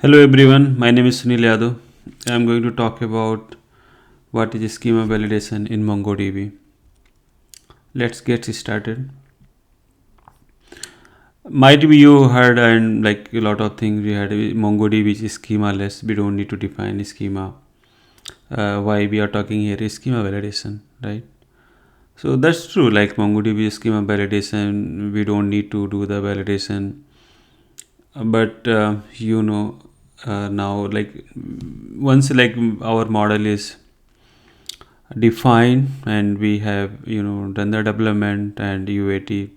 Hello everyone, my name is Sunil Yadav. I am going to talk about what is schema validation in MongoDB. Let's get started. Might be you heard and like a lot of things we had MongoDB is schema-less. We don't need to define schema. Why we are talking here is schema validation, right? So that's true. Like MongoDB is schema validation, we don't need to do the validation. But now like once like our model is defined and we have done the development and UAT,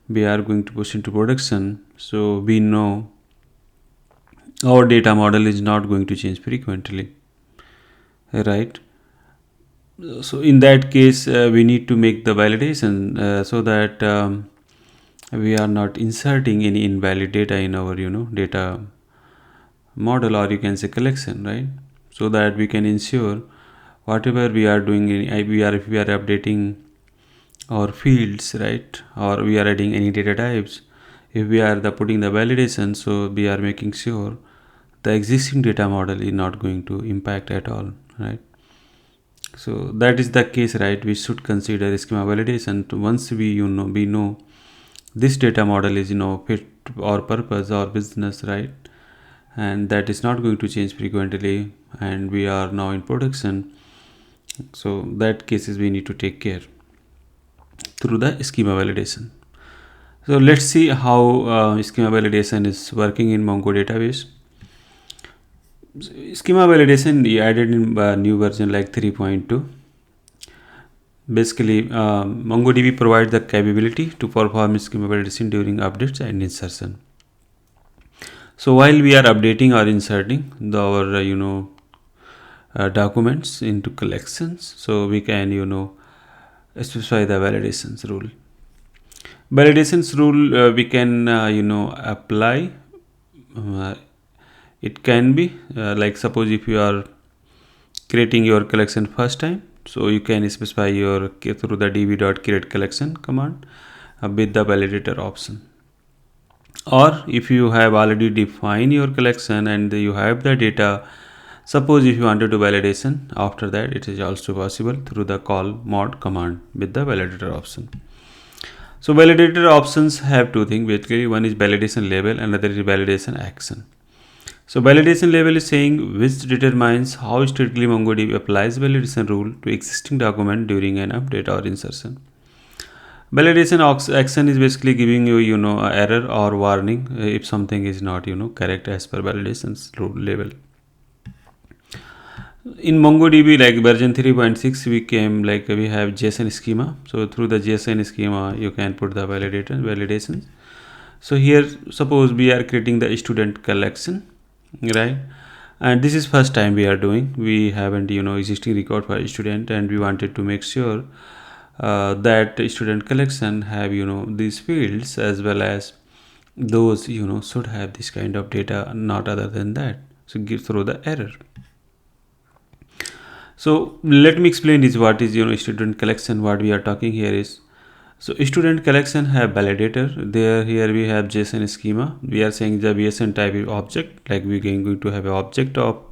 we are going to push into production, so we know our data model is not going to change frequently, right? So in that case we need to make the validation so that we are not inserting any invalid data in our data model, or you can say collection, right? So that we can ensure whatever we are doing if we are updating our fields, right, or we are adding any data types, if we are putting the validation, so we are making sure the existing data model is not going to impact at all, right? So that is the case, right? We should consider schema validation once we know this data model is fit our purpose or business, right? And that is not going to change frequently, and we are now in production, so that cases we need to take care through the schema validation. So let's see how schema validation is working in Mongo database. Schema validation we added in new version like 3.2. Basically MongoDB provides the capability to perform schema validation during updates and insertion. So while we are updating or inserting our documents into collections, so we can specify the validations rule. Validations rule we can apply. uh, it can be like suppose if you are creating your collection first time, so you can specify your through the db.create collection command with the validator option. Or if you have already defined your collection and you have the data, suppose if you wanted to validation after that, it is also possible through the call mod command with the validator option. So validator options have two things basically. One is validation label, another is validation action. So validation label is saying which determines how strictly MongoDB applies validation rule to existing document during an update or insertion. Validation action is basically giving you a error or warning if something is not correct as per validations rule label. In MongoDB like version 3.6 we came like we have JSON schema. So through the JSON schema you can put the validations. So here suppose we are creating the student collection, right? And this is first time we are doing, we haven't existing record for student, and we wanted to make sure that student collection have these fields as well as those should have this kind of data, not other than that. So give through the error. So let me explain this. What is student collection? What we are talking here is, so student collection have validator. There here we have JSON schema. We are saying the JSON type is object. Like we are going to have an object of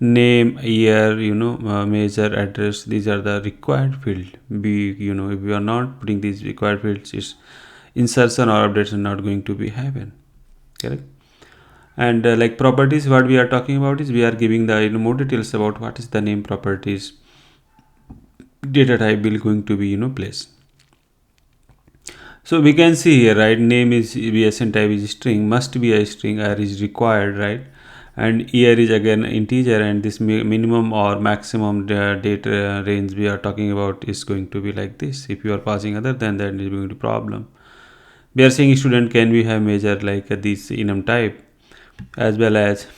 name, year, major, address. These are the required field. If we are not putting these required fields, is insertion or updates are not going to be happen. Correct. And like properties, what we are talking about is we are giving the more details about what is the name properties, data type will going to be placed. So we can see here, right, name is BSN type is string, must be a string, or is required, right? And year is again integer, and this minimum or maximum data range we are talking about is going to be like this. If you are passing other than that, it is going to be problem. We are saying student can we have measure like this enum type, as well as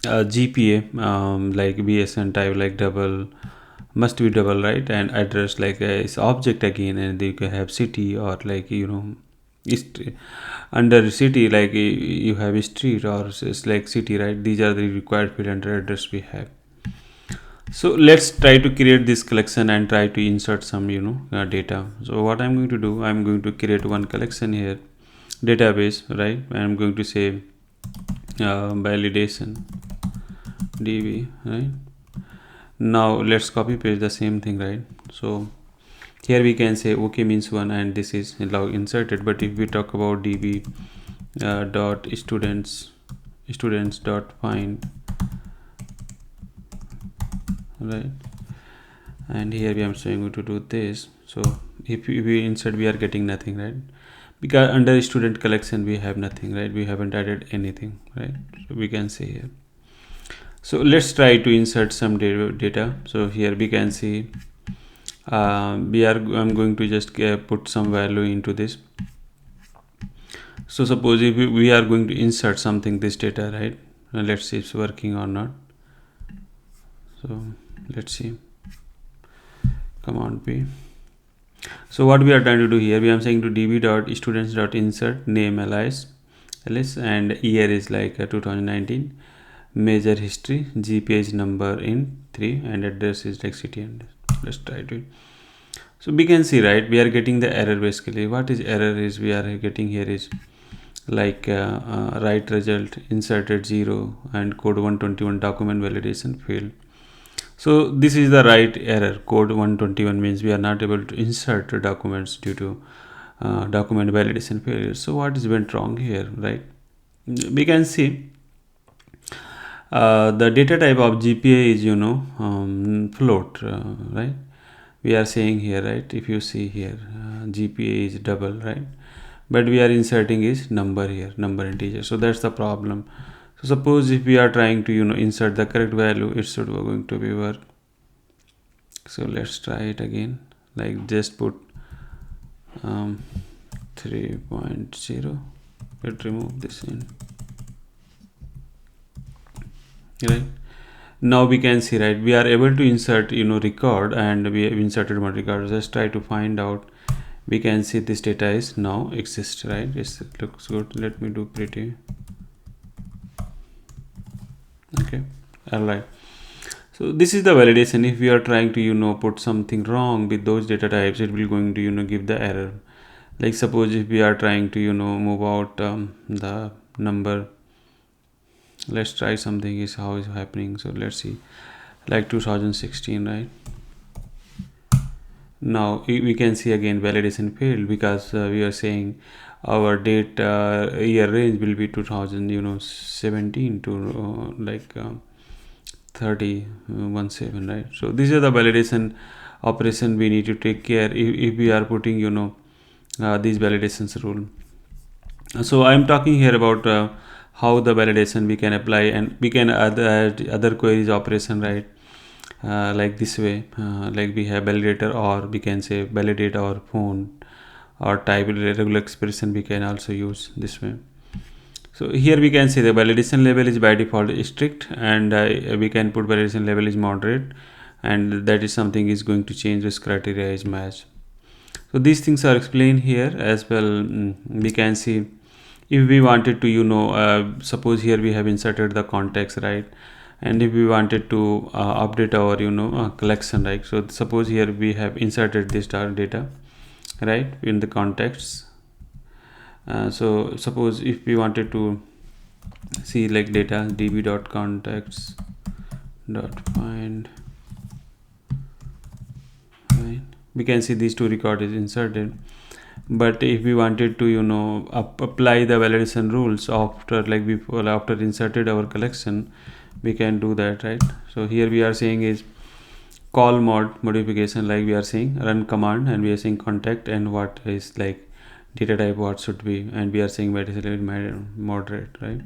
GPA like BSN type like double, must be double, right? And address like is object again, and you can have city or like under city like you have street or it's like city, right? These are the required field under address we have. So let's try to create this collection and try to insert some data. So what I'm going to do, I'm going to create one collection here, database, right? And I'm going to say validation db, right? Now let's copy paste the same thing, right? So here we can say okay means 1 and this is log inserted. But if we talk about db dot students dot find, right, and here we are showing you to do this. So if we insert, we are getting nothing, right? Because under student collection we have nothing, right? We haven't added anything, right? So we can see here. So let's try to insert some data. So here we can see I'm going to just put some value into this. So suppose if we are going to insert something, this data, right? Let's see if it's working or not. So let's see, command P. So what we are trying to do here, we are saying to db dot students dot insert name alias and year is like 2019, major history, G page number in 3, and address is like city. And let's try to. So we can see, right, we are getting the error. Basically what is error is we are getting here is like right result inserted 0 and code 121 document validation failed. So this is the right error. Code 121 means we are not able to insert documents due to document validation failure. So what is went wrong here, right? We can see the data type of GPA is float, right? We are saying here, right, if you see here GPA is double, right, but we are inserting is number here, number integer. So that's the problem. So suppose if we are trying to insert the correct value, it should going to be work. So let's try it again, like just put 3.0. let's remove this in, right? Now we can see, right, we are able to insert record, and we have inserted one record. Just try to find out. We can see this data is now exists, right? It looks good. Let me do pretty. Okay, all right. So this is the validation. If we are trying to put something wrong with those data types, it will going to give the error. Like suppose if we are trying to move out the number, let's try something is how is happening. So let's see, like 2016, right? Now we can see again validation failed because we are saying our date year range will be 2017 to 3017, right? So these are the validation operation we need to take care if we are putting these validations rule. So I'm talking here about how the validation we can apply, and we can add other queries operation, right? Like this way, like we have validator, or we can say validate our phone, or type regular expression we can also use this way. So here we can say the validation level is by default strict, and we can put validation level is moderate, and that is something is going to change this criteria is match. So these things are explained here as well. We can see if we wanted to suppose here we have inserted the context, right, and if we wanted to update our collection, right? So suppose here we have inserted this data, right, in the context. So suppose if we wanted to see like data db dot context dot find, right, we can see these two record is inserted. But if we wanted to apply the validation rules after after inserted our collection, we can do that, right? So here we are saying is call modification, like we are saying run command, and we are saying contact, and what is like data type what should be, and we are saying moderate, right?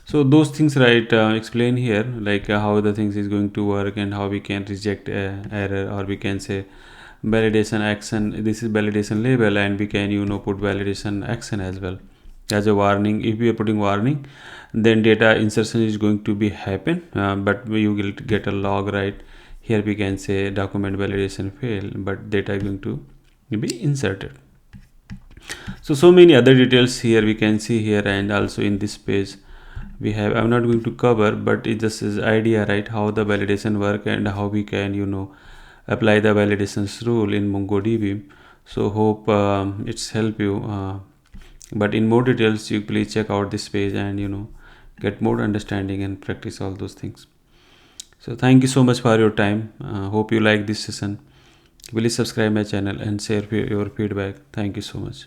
So those things, right, explain here like how the things is going to work, and how we can reject error, or we can say validation action. This is validation label, and we can put validation action as well as a warning. If we are putting warning, then data insertion is going to be happen, but you will get a log, right? Here we can say document validation fail, but data is going to be inserted. So many other details here we can see here, and also in this page we have, I'm not going to cover, but it just is idea, right, how the validation work and how we can apply the validations rule in MongoDB. So hope it's help you But in more details, you please check out this page and get more understanding and practice all those things. So thank you so much for your time. Hope you like this session. Please subscribe my channel and share your feedback. Thank you so much.